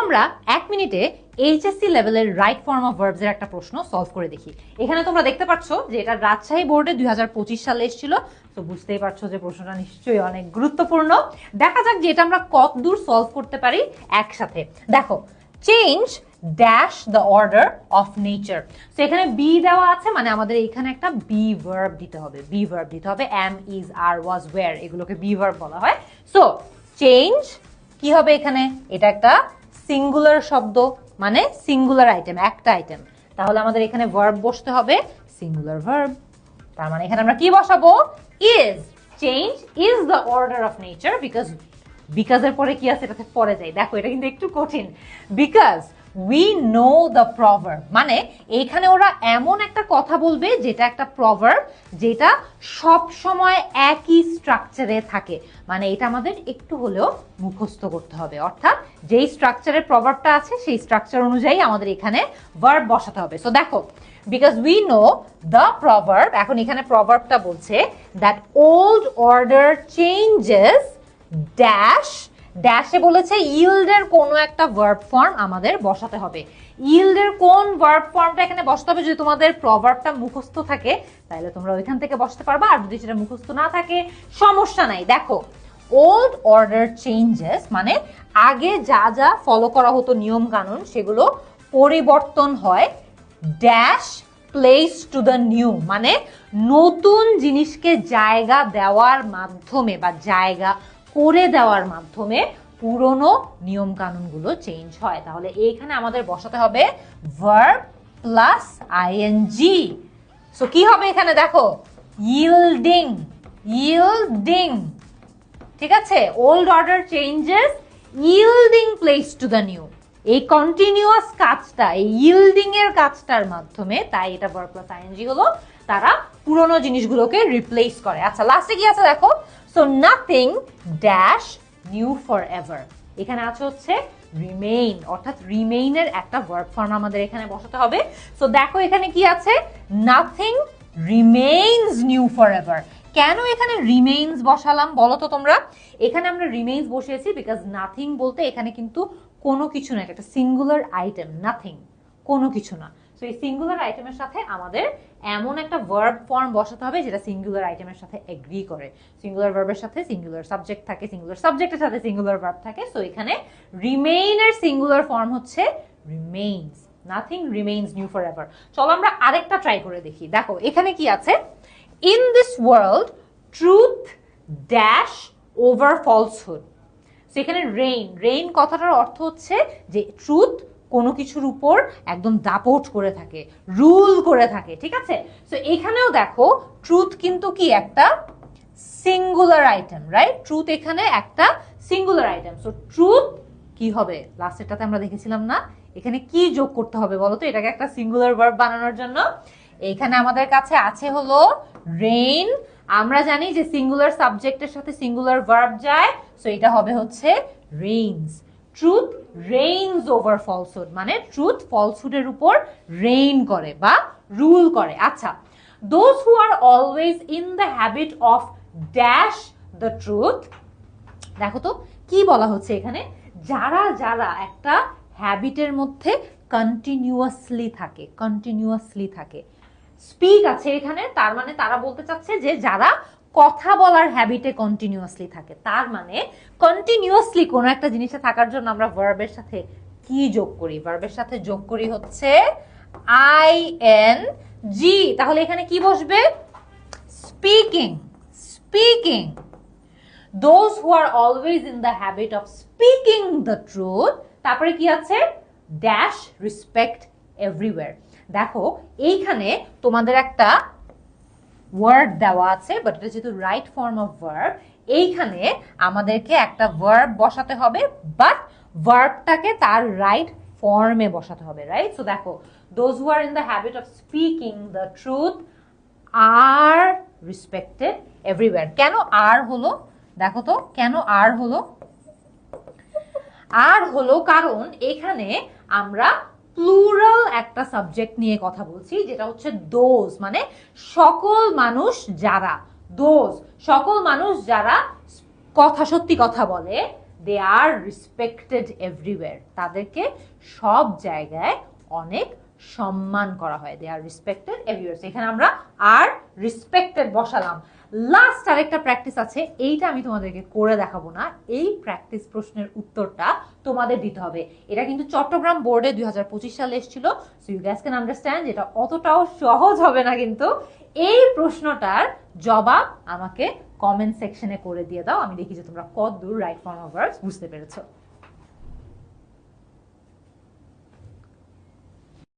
আমরা 1 মিনিটে এইচএসসি লেভেলের রাইট ফর্ম অফ ভার্বস এর একটা প্রশ্ন সলভ করে দেখি। এখানে তোমরা দেখতে পাচ্ছ যে এটা রাজশাহী বোর্ডে 2025 সালে এসেছিল, তো বুঝতেই পারছো যে প্রশ্নটা নিশ্চয়ই অনেক গুরুত্বপূর্ণ। দেখা যাক যে এটা আমরা কতদূর সলভ করতে পারি একসাথে। দেখো, change dash the order of nature. তো এখানে বি দেওয়া আছে, মানে আমাদের এখানে একটা বি ভার্ব দিতে হবে, বি ভার্ব দিতে হবে। Am, is, are, was, were, এগুলোকে বি ভার্ব বলা হয়। সো চেঞ্জ কি হবে এখানে? এটা একটা সিঙ্গুলার শব্দ, মানে সিঙ্গুলার আইটেম, একটা আইটেম। তাহলে আমাদের এখানে ভার্ব বসতে হবে সিঙ্গুলার ভার্ব। তার মানে এখানে আমরা কি বসাবো? Is. Change is the order of nature, because এর পরে কি আছে এটাতে পরে যাই। দেখো এটা কিন্তু একটু কঠিন। Because we know the proverb, মানে এইখানে ওরা এমন একটা কথা বলবে যেটা একটা প্রভার্ব, যেটা সব সময় একই স্ট্রাকচারে থাকে। মানে এটা আমাদের একটু হলেও মুখস্থ করতে হবে, অর্থাৎ যেই স্ট্রাকচারের প্রভার্বটা আছে সেই স্ট্রাকচার অনুযায়ী আমাদের এখানে ভার্ব বসাতে হবে। সো দেখো, because we know the proverb, এখন এখানে প্রভার্বটা বলছে that old order changes dash, ড্যাশে বলেছে ইল্ডের কোনো একটা ভার্ব ফর্ম আমাদের বসাতে হবে। ইল্ডের কোন ভার্ব ফর্মটা এখানে বসাতে হবে? যদি তোমাদের প্রভার্বটা মুখস্থ থাকে তাহলে তোমরা ওইখান থেকে বসাতে পারবা, আর যদি সেটা মুখস্থ না থাকে সমস্যা নাই। দেখো, ওল্ড অর্ডার চেঞ্জেস মানে আগে যা যা ফলো করা হতো নিয়ম কানুন সেগুলো পরিবর্তন হয়, dash place to the new, মানে নতুন জিনিসকে জায়গা দেওয়ার মাধ্যমে বা জায়গা করে দেওয়ার মাধ্যমে পুরনো নিয়ম কানুনগুলো চেঞ্জ হয়। তাহলে এইখানে আমাদের বসাতে হবে ভার্ব প্লাস আইএনজি। সো কি হবে এখানে? দেখো, ইল্ডিং, ইল্ডিং, ঠিক আছে? Old order changes yielding place to the new. এই কন্টিনিউয়াস কাজটা, এই ইল্ডিং এর কাজটার মাধ্যমে, তাই এটা ভার্ব প্লাস আইএনজি হলো, তারা পুরনো জিনিসগুলোকে রিপ্লেস করে। আচ্ছা, লাস্টে কি আছে দেখো, so nothing dash new for ever. এখানে আছে হচ্ছে রিমেইন, অর্থাৎ রিমেইনের একটা ভার্ব ফর্ম আমাদের এখানে বসাতে হবে। সো দেখো এখানে কি আছে, nothing remains new for ever. কেন এখানে রিমেইনস বসালাম বলো তো তোমরা? এখানে আমরা রিমেইনস বসিয়েছি বিকজ নাথিং বলতে এখানে কিন্তু কোনো কিছু না, একটা সিঙ্গুলার আইটেম, নাথিং কোনো কিছু না। সো এই সিঙ্গুলার আইটেমের সাথে আমাদের এমন একটা ভার্ব ফর্ম বসাতে হবে যেটা সিঙ্গুলার আইটেমের সাথে এগ্রি করে। সিঙ্গুলার ভার্বের সাথে সিঙ্গুলার সাবজেক্ট থাকে, সিঙ্গুলার সাবজেক্টের সাথে সিঙ্গুলার ভার্ব থাকে। সো এখানে রিমেইনের সিঙ্গুলার ফর্ম হচ্ছে remains. Nothing remains new for ever. চলো আমরা আরেকটা ট্রাই করে দেখি। দেখো এখানে কি আছে, in this world truth dash over falsehood. সেখানে রেইন, রেইন কথাটার অর্থ হচ্ছে যে ট্রুথ কোনো কিছুর উপর একদম দাপট করে থাকে, রুল করে থাকে, ঠিক আছে? সো এখানেও দেখো ট্রুথ কিন্তু কি একটা সিঙ্গুলার আইটেম, রাইট? ট্রুথ এখানে একটা সিঙ্গুলার আইটেম। সো ট্রুথ কি হবে? লাস্টেরটাতে আমরা দেখেছিলাম না, এখানে কি যোগ করতে হবে বলো তো এটাকে একটা সিঙ্গুলার ভার্ব বানানোর জন্য? এখানে আমাদের কাছে আছে হলো রেইন। আমরা জানি যে সিঙ্গুলার সাবজেক্টের সাথে সিঙ্গুলার ভার্ব যায়, সো এটা হবে হচ্ছে reigns. Truth reigns over falsehood, মানে ট্রুথ ফলসহুডের উপর রেইন করে বা রুল করে। আচ্ছা, those who are always in the habit of dash the truth. দেখো তো কি বলা হচ্ছে এখানে, যারা যারা একটা হ্যাবিটের মধ্যে কন্টিনিউয়াসলি থাকে, কন্টিনিউয়াসলি থাকে। স্পিক আছে এখানে, তার মানে তারা বলতে চাচ্ছে যে যারা কথা বলার হ্যাবিটে কন্টিনিউয়াসলি থাকে। তার মানে কন্টিনিউয়াসলি কোনো একটা জিনিসে থাকার জন্য আমরা ভার্বের সাথে কি যোগ করি? ভার্বের সাথে যোগ করি হচ্ছে আইএনজি। তাহলে এখানে কি বসবে? Speaking, speaking. Those who are always in the habit of speaking the truth, তারপরে কি আছে? Dash respect everywhere. দেখো এইখানে তোমাদের একটা ওয়ার্ড দেওয়া আছে, বাট এটা যেহেতু রাইট ফর্ম অফ ভার্ব, এইখানে আমাদেরকে একটা ভার্ব বসাতে হবে, বাট ভার্বটাকে তার রাইট ফর্মে বসাতে হবে, রাইট? সো দেখো, those who are in the habit of speaking the truth are respected everywhere. কেন আর হলো? দেখো তো কেন আর হলো? আর হলো কারণ এখানে আমরা প্লুরাল একটা সাবজেক্ট নিয়ে কথা বলছি, যেটা হচ্ছে দোজ, মানে সকল মানুষ যারা, দোজ সকল মানুষ যারা কথা, সত্যি কথা বলে, দে আর রেসপেক্টেড এভরিওয়্যার, তাদেরকে সব জায়গায় অনেক সম্মান করা হয়। দে আর রেসপেক্টেড এভরিওয়্যার। এখানে আমরা আর রেসপেক্টেড বসালাম। লাস্ট আরেকটা প্র্যাকটিস আছে, এইটা আমি তোমাদেরকে করে দেখাবো না, এই প্র্যাকটিস প্রশ্নের উত্তরটা তোমাদের দিতে হবে। এটা কিন্তু চট্টগ্রাম বোর্ডে 2025 সালে এসেছিল। So you guys can understand যেটা অতটাও সহজ হবে না, কিন্তু এই প্রশ্নটার জবাব আমাকে কমেন্ট সেকশনে করে দিয়ে দাও, আমি দেখি যে তোমরা কত দূর রাইট ফর্ম অফ ভার্বস বুঝতে পেরেছো।